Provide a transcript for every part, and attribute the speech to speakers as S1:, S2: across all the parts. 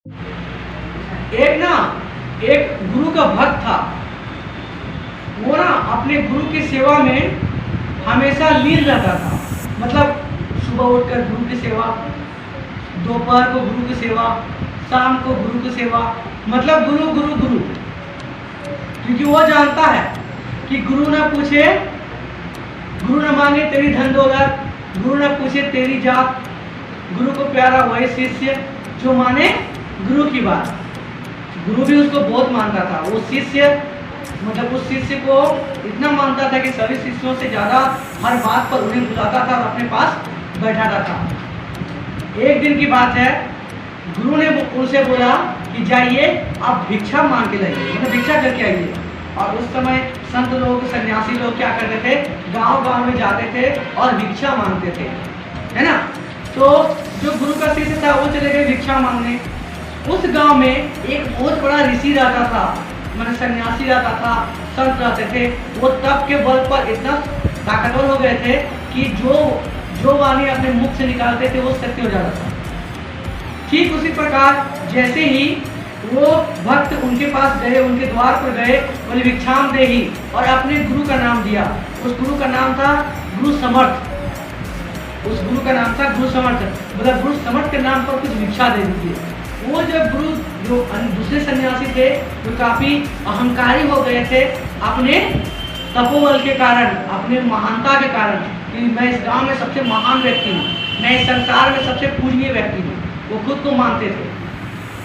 S1: एक ना एक गुरु का भक्त था। वो ना अपने गुरु की सेवा में हमेशा लीन रहता था। मतलब सुबह उठकर गुरु की सेवा, दोपहर को गुरु की सेवा, शाम को गुरु की सेवा। मतलब गुरु गुरु गुरु, क्योंकि वो जानता है कि गुरु ना पूछे, गुरु न मांगे तेरी धन दौलत, गुरु न पूछे तेरी जात, गुरु को प्यारा वही शिष्य जो माने गुरु की बात। गुरु भी उसको बहुत मानता था। वो शिष्य मतलब उस शिष्य को इतना मानता था कि सभी शिष्यों से ज़्यादा हर बात पर उन्हें बुलाता था और अपने पास बैठाता था। एक दिन की बात है, गुरु ने उनसे बोला कि जाइए आप भिक्षा मांग के लाइए, मतलब भिक्षा करके आइए। और उस समय संत लोग, सन्यासी लोग क्या करते थे, गांव-गांव में जाते थे और भिक्षा मांगते थे, है ना। तो जो गुरु का शिष्य था वो चले गए भिक्षा मांगने। उस गांव में एक बहुत बड़ा ऋषि रहता था, मतलब सन्यासी रहता था, संत रहते थे। वो तप के बल पर इतना ताकतवर हो गए थे कि जो वाणी अपने मुख से निकालते थे वो सत्य हो जाता था। ठीक उसी प्रकार जैसे ही वो भक्त उनके पास गए, उनके द्वार पर गए, बोले भिक्षाम देहि, और अपने गुरु का नाम दिया। उस गुरु का नाम था गुरु समर्थ। उस गुरु का नाम था गुरु समर्थ। मतलब गुरु समर्थ के नाम पर कुछ भिक्षा दे दीजिए। वो जब गुरु जो दूसरे सन्यासी थे वो काफी अहंकारी हो गए थे अपने तपोबल के कारण, अपने महानता के कारण, कि मैं इस गांव में सबसे महान व्यक्ति हूँ, मैं इस संसार में सबसे पूजनीय व्यक्ति हूँ। वो खुद को मानते थे।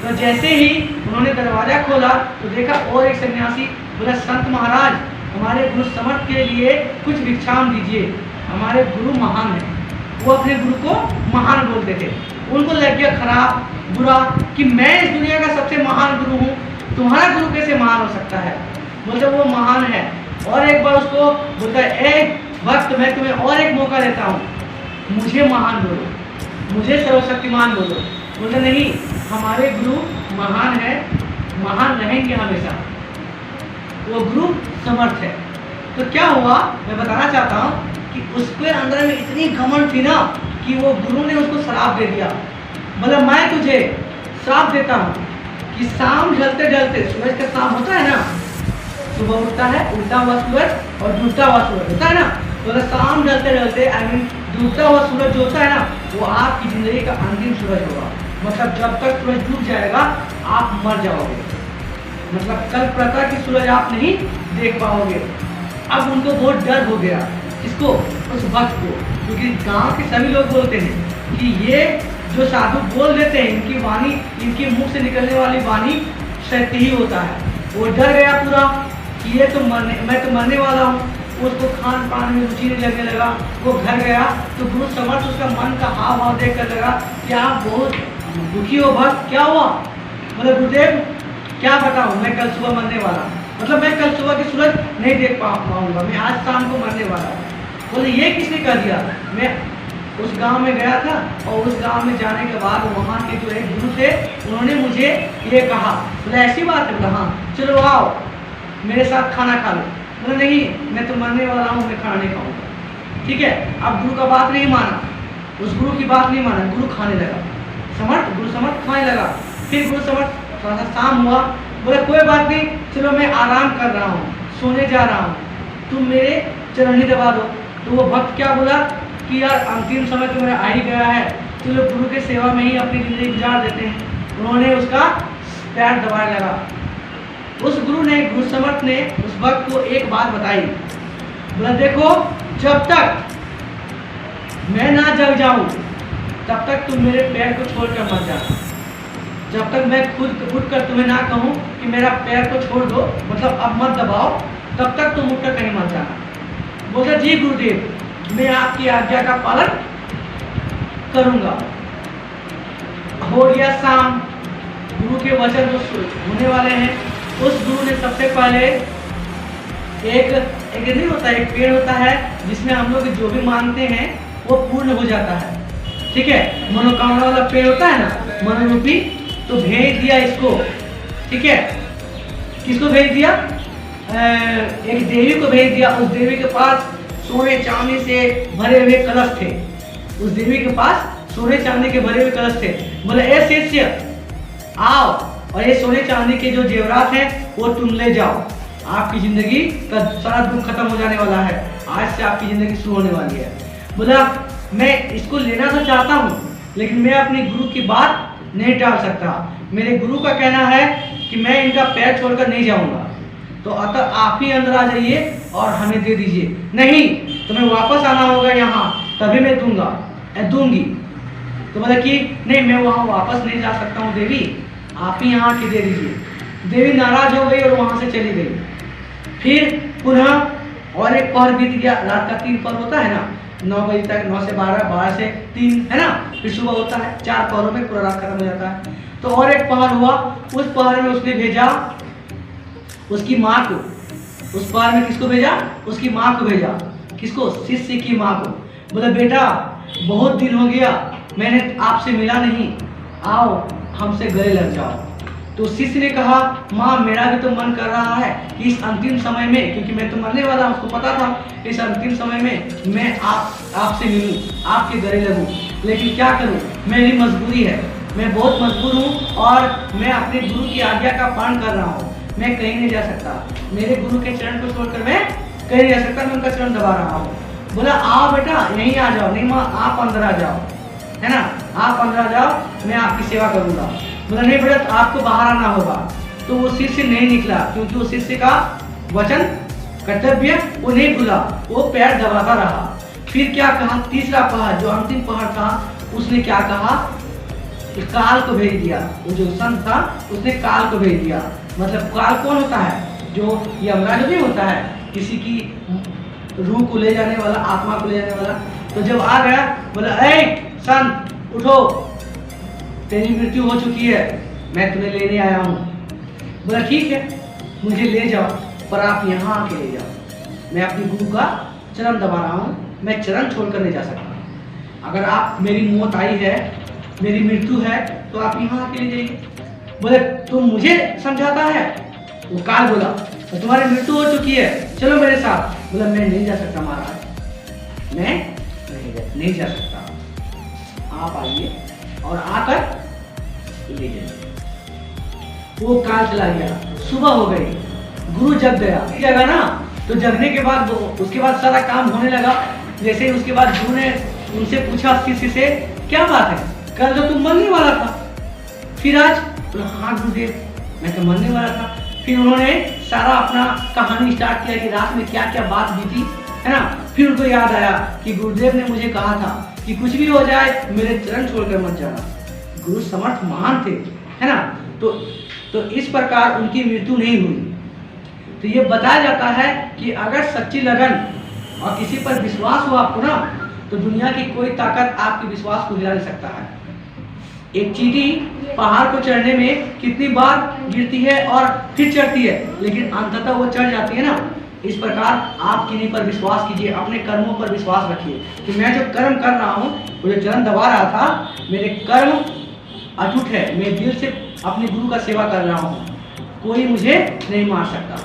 S1: तो जैसे ही उन्होंने दरवाजा खोला तो देखा और एक सन्यासी बोला, संत महाराज हमारे गुरु समर्थ के लिए कुछ भिक्षाम दीजिए, हमारे गुरु महान है। वो अपने गुरु को महान बोलते थे। उनको लग गया खराब, बुरा, कि मैं इस दुनिया का सबसे महान गुरु हूँ, तुम्हारा गुरु कैसे महान हो सकता है। बोलते वो महान है। और एक बार उसको बोलता है, एक भक्त मैं तुम्हें और एक मौका देता हूँ, मुझे महान बोलो, मुझे सर्वशक्तिमान बोलो। बोलते नहीं, हमारे गुरु महान है, महान रहेंगे हमेशा, वो गुरु समर्थ है। तो क्या हुआ मैं बताना चाहता हूँ कि उसके अंदर में इतनी घमंड थी ना कि वो गुरु ने उसको श्राप दे दिया। मतलब मैं तुझे श्राप देता हूँ कि शाम ढलते ढलते, सूरज का शाम होता है ना, सुबह उठता है उल्टा हुआ सूरज और डूबता हुआ सूरज होता है ना, तो शाम ढलते ढलते डूबता हुआ सूरज जो होता है ना, वो आपकी जिंदगी का अंतिम सूरज होगा। मतलब जब तक सूरज डूब जाएगा आप मर जाओगे। मतलब कल प्रकार की सूरज आप नहीं देख पाओगे। अब उनको बहुत डर हो गया, किसको, उस भक्त को, क्योंकि गांव के सभी लोग बोलते हैं कि ये जो साधु बोल देते हैं, इनकी वाणी, इनके मुख से निकलने वाली वाणी सत्य ही होता है। वो डर गया पूरा कि ये तो मैं तो मरने वाला हूँ। उसको खान पान में रुचि नहीं लगने लगा। वो घर गया तो गुरु समर्थ उसका मन का हाव भाव देख कर लगा कि आप बहुत दुखी हो भक्त, क्या हुआ। मतलब गुरुदेव क्या बताऊँ, मैं कल सुबह मरने वाला, मतलब मैं कल सुबह की सूरज नहीं देख पाऊंगा, मैं आज शाम को मरने वाला हूँ। बोले ये किसने कर दिया। मैं उस गांव में गया था और उस गांव में जाने के बाद वहाँ के जो एक गुरु थे उन्होंने मुझे ये कहा। बोले ऐसी बात है। बोला हाँ, चलो आओ मेरे साथ खाना खा लो। बोले नहीं, मैं तो मरने वाला हूँ, मैं खाना नहीं खाऊंगा। ठीक है, अब गुरु का बात नहीं माना, उस गुरु की बात नहीं माना, गुरु खाने लगा। गुरु समर्थ खाने लगा। फिर गुरु समर्थ थोड़ा सा शाम हुआ, बोले कोई बात नहीं, चलो मैं आराम कर रहा हूँ, सोने जा रहा हूँ, तुम मेरे चरणी दबा दो। तो वो भक्त क्या बोला कि यार अंतिम समय तो मेरा आ ही गया है, चलो गुरु के सेवा में ही अपनी जिंदगी गुजार देते हैं। उन्होंने उसका पैर दबाने लगा। उस गुरु ने, गुरु समर्थ ने उस भक्त को एक बात बताई। बोला देखो, जब तक मैं ना जग जाऊं तब तक तुम मेरे पैर को छोड़कर मत जाना। जब तक मैं खुद उठकर तुम्हें ना कहूँ कि मेरा पैर को छोड़ दो, मतलब अब मत दबाओ, तब तक तुम उठकर कहीं मत जाना। बोला जी गुरुदेव, मैं आपकी आज्ञा का पालन करूंगा। हो गया शाम, गुरु के वचन जो होने वाले हैं, उस गुरु ने सबसे पहले एक नहीं होता, एक पेड़ होता है जिसमें हम लोग जो भी मानते हैं वो पूर्ण हो जाता है। ठीक है, मनोकामना वाला पेड़ होता है ना, मनोरूपी। तो भेज दिया इसको। ठीक है, किसको भेज दिया, एक देवी को भेज दिया। उस देवी के पास सोने चांदी से भरे हुए कलश थे। उस देवी के पास सोने चांदी के भरे हुए कलश थे। बोले ए शिष्य, आओ और ये सोने चांदी के जो जेवरात हैं वो तुम ले जाओ, आपकी जिंदगी का सारा दुख खत्म हो जाने वाला है, आज से आपकी जिंदगी शुरू होने वाली है। बोला मैं इसको लेना तो चाहता हूँ लेकिन मैं अपने गुरु की बात नहीं टाल सकता, मेरे गुरु का कहना है कि मैं इनका पैर छोड़कर नहीं जाऊंगा, तो अतः आप ही अंदर आ जाइए और हमें दे दीजिए। नहीं, तुम्हें वापस आना होगा यहाँ, तभी मैं दूंगी। तो बोला कि नहीं, मैं वहाँ वापस नहीं जा सकता हूँ देवी, आप ही यहाँ आके दे दीजिए। देवी नाराज हो गई और वहाँ से चली गई। फिर पुनः और एक पहर बीत गया, रात का 3 पहर होता है ना, 9 बजे तक, 9 से 12, 12 से 3 है ना, फिर सुबह होता है, 4 पहरों में पूरा रात खत्म हो जाता है। तो और एक पहर हुआ, उस पहर में उसने भेजा उसकी माँ को, उस पहर में किसको भेजा? उसकी माँ को भेजा। किसको? शिष्य की माँ को। बोला बेटा बहुत दिन हो गया मैंने आपसे मिला नहीं, आओ हमसे गले लग जाओ। तो शिष्य ने कहा माँ मेरा भी तो मन कर रहा है कि इस अंतिम समय में, क्योंकि मैं तो मरने वाला हूँ, उसको पता था, इस अंतिम समय में मैं आपसे मिलूं, आपके गले लगूं, लेकिन क्या करूं, मेरी मजबूरी है, मैं बहुत मजबूर हूँ और मैं अपने गुरु की आज्ञा का पालन कर रहा हूँ, मैं कहीं नहीं जा सकता, मेरे गुरु के चरण को छोड़कर मैं कहीं नहीं जा सकता, मैं उनका चरण दबा रहा हूँ। बोला आओ बेटा यहीं आ जाओ। नहीं माँ आप अंदर आ जाओ, है ना, आप अंदर आ जाओ, मैं आपकी सेवा करूंगा। बोला नहीं बेटा तो आपको बाहर आना होगा। तो वो शिष्य नहीं निकला, क्योंकि वो शिष्य का वचन कर्तव्य वो नहीं भूला, वो पैर दबाता रहा। फिर क्या कहा? तीसरा पहर, जो अंतिम पहर था, उसने क्या कहा? काल को भेज दिया। वो जो संत था उसने काल को भेज दिया। मतलब काल कौन होता है? जो यमराज नहीं होता है, किसी की रूह को ले जाने वाला, आत्मा को ले जाने वाला। तो जब आ गया बोला ऐ संत उठो, तेरी मृत्यु हो चुकी है, मैं तुम्हें लेने आया हूँ। बोला ठीक है मुझे ले जाओ, पर आप यहाँ आके ले जाओ, मैं अपने गुरु का चरण दबा रहा हूँ, मैं चरण छोड़कर नहीं जा सकता, अगर आप मेरी मौत आई है, मेरी मृत्यु है, तो आप यहाँ आके ले जाइए। बोले तुम मुझे समझाता है? वो काल बोला तो तुम्हारी मृत्यु हो चुकी है, चलो मेरे साथ। बोला मैं नहीं जा सकता महाराज, मैं नहीं जा सकता, आप आइए और आकर ले जाइए। वो काल चला गया, सुबह हो गई, गुरु जग गया। जगा ना, तो जगने के बाद उसके बाद सारा काम होने लगा। जैसे ही उसके बाद गुरु ने उनसे पूछा शिष्य से क्या बात है, कल तो तुम मरने वाला था, फिर आज? बोला हाँ गुरुदेव मैं तो मरने वाला था। फिर उन्होंने सारा अपना कहानी स्टार्ट किया कि रात में क्या क्या बात बीती, है ना। फिर उनको याद आया कि गुरुदेव ने मुझे कहा था कि कुछ भी हो जाए मेरे चरण छोड़कर मत जाना। गुरु समर्थ महान थे, है ना। तो इस प्रकार उनकी मृत्यु नहीं हुई। तो ये बताया जाता है कि अगर सच्ची लगन और किसी पर विश्वास हो आपको ना, तो दुनिया की कोई ताकत आपके विश्वास को हिला नहीं सकता है। एक चींटी पहाड़ को चढ़ने में कितनी बार गिरती है और फिर चढ़ती है, लेकिन अंततः वो चढ़ जाती है ना। इस प्रकार आप किन्हीं पर विश्वास कीजिए, अपने कर्मों पर विश्वास रखिए कि मैं जो कर्म कर रहा हूँ, वो जो चरण दबा रहा था, मेरे कर्म अटूट है, मैं दिल से अपने गुरु का सेवा कर रहा हूँ, कोई मुझे नहीं मार सकता।